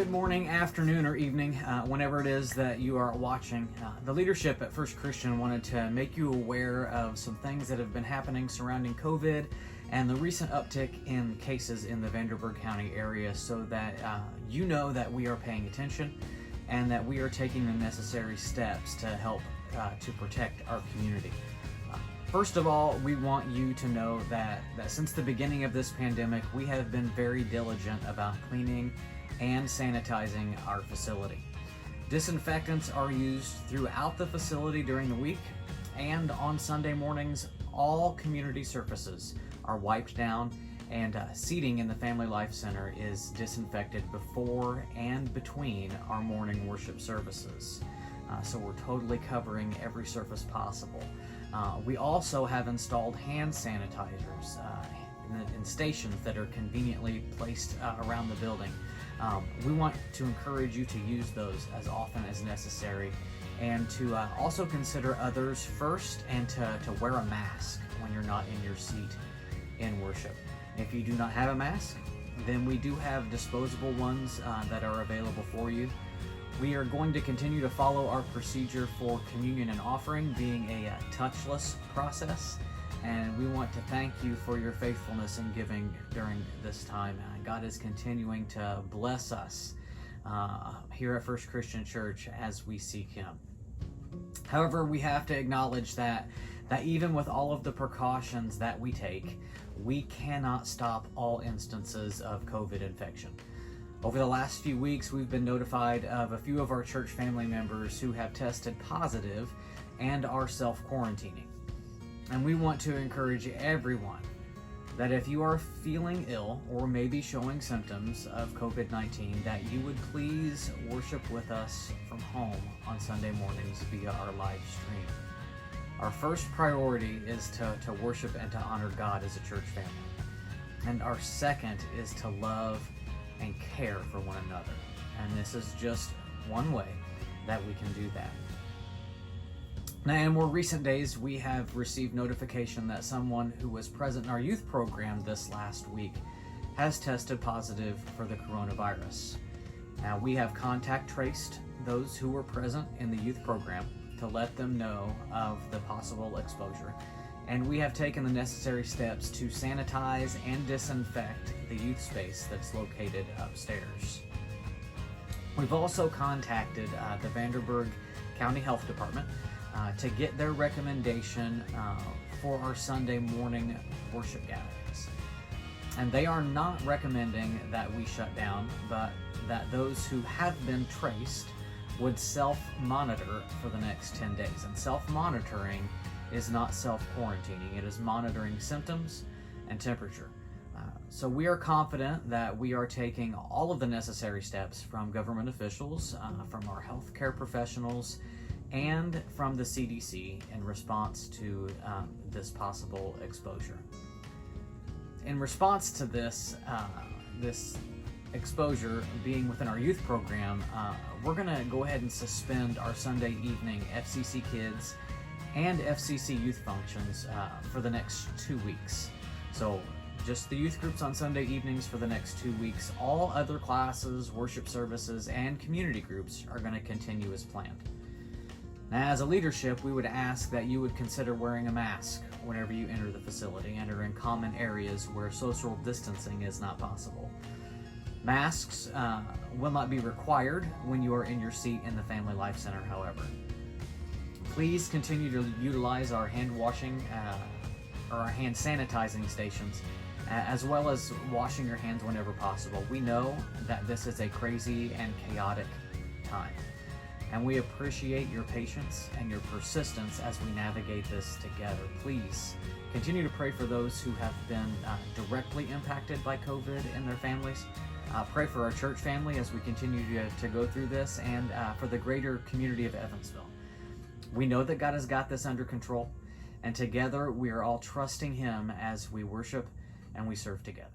Good morning, afternoon, or evening, whenever it is that you are watching. The leadership at First Christian wanted to make you aware of some things that have been happening surrounding COVID and the recent uptick in cases in the Vanderburgh County area so that you know that we are paying attention and that we are taking the necessary steps to help to protect our community. First of all, we want you to know that since the beginning of this pandemic, we have been very diligent about cleaning and sanitizing our facility. Disinfectants are used throughout the facility during the week, and on Sunday mornings, all community surfaces are wiped down, and seating in the Family Life Center is disinfected before and between our morning worship services. So we're totally covering every surface possible. We also have installed hand sanitizers in stations that are conveniently placed around the building. We want to encourage you to use those as often as necessary, and to also consider others first, and to wear a mask when you're not in your seat in worship. If you do not have a mask, then we do have disposable ones that are available for you. We are going to continue to follow our procedure for communion and offering, being a touchless process, and we want to thank you for your faithfulness in giving during this time. God is continuing to bless us here at First Christian Church as we seek Him. However, we have to acknowledge that even with all of the precautions that we take, we cannot stop all instances of COVID infection. Over the last few weeks, we've been notified of a few of our church family members who have tested positive and are self-quarantining. And we want to encourage everyone that if you are feeling ill or maybe showing symptoms of COVID-19, that you would please worship with us from home on Sunday mornings via our live stream. Our first priority is to worship and to honor God as a church family. And our second is to love and care for one another. And this is just one way that we can do that. Now, in more recent days, we have received notification that someone who was present in our youth program this last week has tested positive for the coronavirus. Now, we have contact traced those who were present in the youth program to let them know of the possible exposure, and we have taken the necessary steps to sanitize and disinfect the youth space that's located upstairs. We've also contacted the Vanderburgh County Health Department to get their recommendation for our Sunday morning worship gatherings. And they are not recommending that we shut down, but that those who have been traced would self-monitor for the next 10 days. And self-monitoring is not self-quarantining. It is monitoring symptoms and temperature. So we are confident that we are taking all of the necessary steps from government officials, from our healthcare professionals, and from the CDC in response to this possible exposure. In response to this exposure being within our youth program, we're going to go ahead and suspend our Sunday evening FCC Kids and FCC youth functions for the next 2 weeks. So just the youth groups on Sunday evenings for the next 2 weeks. All other classes, worship services, and community groups are going to continue as planned. Now, as a leadership, we would ask that you would consider wearing a mask whenever you enter the facility and are in common areas where social distancing is not possible. Masks will not be required when you are in your seat in the Family Life Center, however. Please continue to utilize our hand washing or our hand sanitizing stations, as well as washing your hands whenever possible. We know that this is a crazy and chaotic time, and we appreciate your patience and your persistence as we navigate this together. Please continue to pray for those who have been directly impacted by COVID and their families. Pray for our church family as we continue to go through this, and for the greater community of Evansville. We know that God has got this under control, and together we are all trusting Him as we worship and we serve together.